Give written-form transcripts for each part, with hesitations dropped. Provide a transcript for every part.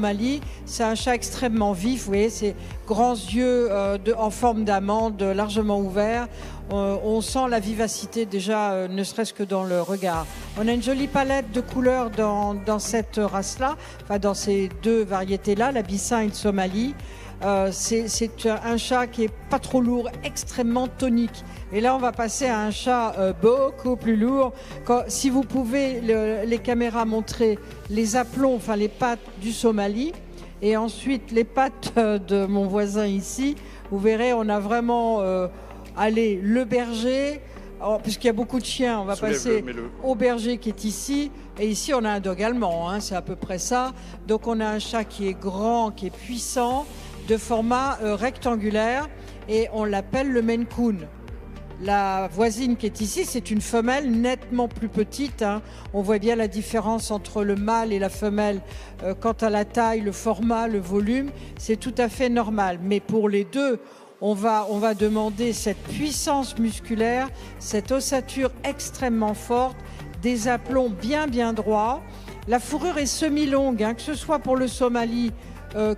Mali, c'est un chat extrêmement vif, vous voyez, ses grands yeux en forme d'amande, largement ouverts. On sent la vivacité déjà, ne serait-ce que dans le regard. On a une jolie palette de couleurs dans cette race-là, enfin dans ces deux variétés-là, la Bissin et le Somali. C'est un chat qui est pas trop lourd, extrêmement tonique. Et là, on va passer à un chat beaucoup plus lourd. Si vous pouvez, les caméras montrer les aplombs, enfin les pattes du Somali, et ensuite les pattes de mon voisin ici, vous verrez, on a vraiment, le berger, puisqu'il y a beaucoup de chiens, on va passer au berger qui est ici. Et ici, on a un dog allemand, hein, c'est à peu près ça. Donc, on a un chat qui est grand, qui est puissant, de format rectangulaire, et on l'appelle le Maine Coon. La voisine qui est ici, c'est une femelle nettement plus petite, hein. On voit bien la différence entre le mâle et la femelle quant à la taille, le format, le volume. C'est tout à fait normal. Mais pour les deux, on va demander cette puissance musculaire, cette ossature extrêmement forte, des aplombs bien droits. La fourrure est semi-longue, hein, que ce soit pour le Somali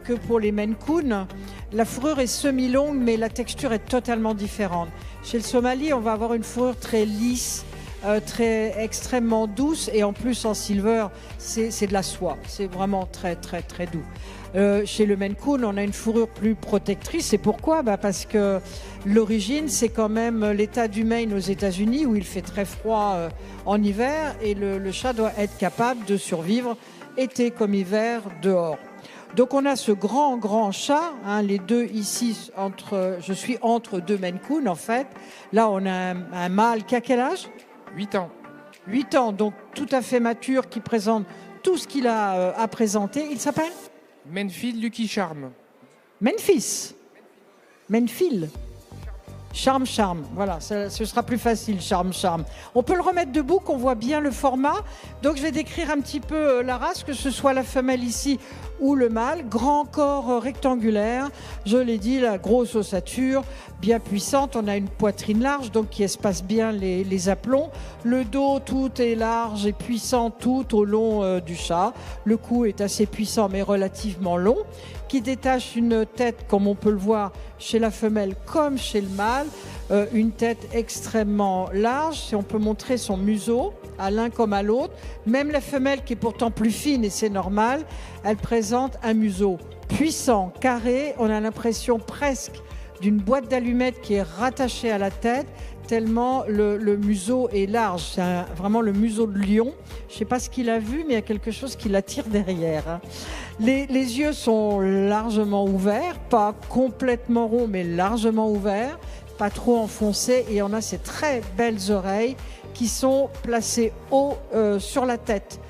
que pour les Maine Coon. La fourrure est semi-longue, mais la texture est totalement différente. Chez le Somali, on va avoir une fourrure très lisse, extrêmement douce, et en plus en silver, c'est de la soie. C'est vraiment très doux. Chez le Maine Coon, on a une fourrure plus protectrice. Et pourquoi ? Parce que l'origine, c'est quand même l'État du Maine aux États-Unis, où il fait très froid en hiver, et le chat doit être capable de survivre été comme hiver dehors. Donc on a ce grand chat, hein, les deux ici, je suis entre deux Maine Coon en fait. Là on a un mâle qui a quel âge ? 8 ans. 8 ans, donc tout à fait mature, qui présente tout ce qu'il a à présenter. Il s'appelle ? Menfield Lucky Charm. Memphis. Menfield. Charme, voilà, ce sera plus facile, charme. On peut le remettre debout, qu'on voit bien le format. Donc je vais décrire un petit peu la race, que ce soit la femelle ici ou le mâle. Grand corps rectangulaire, je l'ai dit, la grosse ossature, bien puissante. On a une poitrine large, donc qui espace bien les aplombs. Le dos, tout est large et puissant tout au long du chat. Le cou est assez puissant, mais relativement long, qui détache une tête, comme on peut le voir chez la femelle comme chez le mâle, une tête extrêmement large. Si on peut montrer son museau, à l'un comme à l'autre, même la femelle qui est pourtant plus fine, et c'est normal, elle présente un museau puissant, carré. On a l'impression presque d'une boîte d'allumettes qui est rattachée à la tête, tellement le museau est large. C'est vraiment le museau de lion. Je ne sais pas ce qu'il a vu, mais il y a quelque chose qui l'attire derrière, hein. Les yeux sont largement ouverts, pas complètement ronds, mais largement ouverts, pas trop enfoncés, et on a ces très belles oreilles qui sont placées haut sur la tête.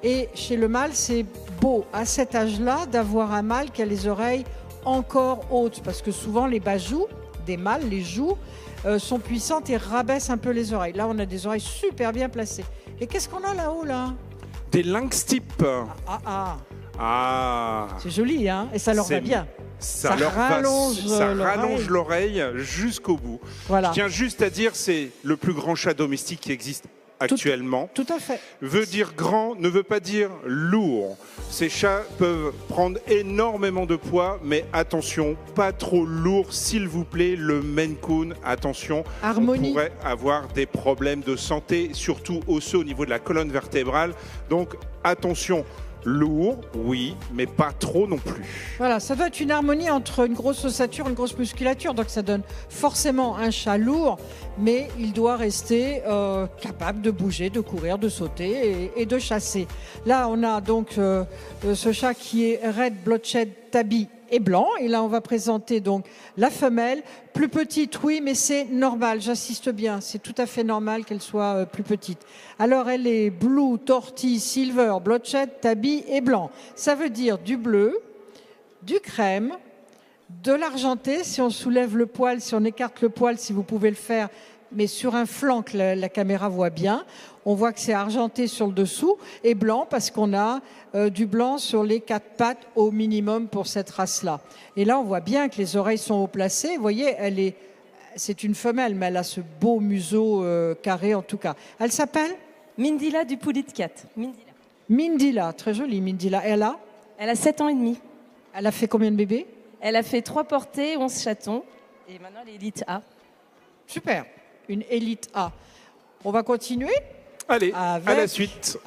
Et chez le mâle, c'est beau à cet âge-là d'avoir un mâle qui a les oreilles encore hautes, parce que souvent les bajous des mâles, les joues, sont puissantes et rabaissent un peu les oreilles. Là, on a des oreilles super bien placées. Et qu'est-ce qu'on a là-haut, là ? Des lynx type. C'est joli, hein ? Et ça leur va bien. Ça rallonge l'oreille jusqu'au bout. Voilà. Je tiens juste à dire, c'est le plus grand chat domestique qui existe actuellement. Tout à fait. Veut dire grand, ne veut pas dire lourd. Ces chats peuvent prendre énormément de poids, mais attention, pas trop lourd, s'il vous plaît. Le Maine Coon, attention, harmonie. On pourrait avoir des problèmes de santé, surtout osseux au niveau de la colonne vertébrale. Donc attention. Lourd, oui, mais pas trop non plus. Voilà, ça doit être une harmonie entre une grosse ossature et une grosse musculature. Donc ça donne forcément un chat lourd, mais il doit rester capable de bouger, de courir, de sauter et de chasser. Là, on a donc ce chat qui est Red Blotched Tabby et blanc. Et là, on va présenter donc la femelle. Plus petite, oui, mais c'est normal, j'insiste bien. C'est tout à fait normal qu'elle soit plus petite. Alors, elle est blue, tortille, silver, blotched, tabby et blanc. Ça veut dire du bleu, du crème, de l'argenté. Si on soulève le poil, si on écarte le poil, si vous pouvez le faire, mais sur un flanc que la caméra voit bien. On voit que c'est argenté sur le dessous et blanc parce qu'on a du blanc sur les 4 pattes au minimum pour cette race-là. Et là, on voit bien que les oreilles sont haut placées. Vous voyez, c'est une femelle, mais elle a ce beau museau carré en tout cas. Elle s'appelle ? Mindila du Poulet Cat. Mindila, très jolie Mindila. Et elle a ? Elle a 7 ans et demi. Elle a fait combien de bébés? Elle a fait 3 portées, 11 chatons. Et maintenant, elle est élite A. Super, une élite A. On va continuer Allez, à la avec, suite.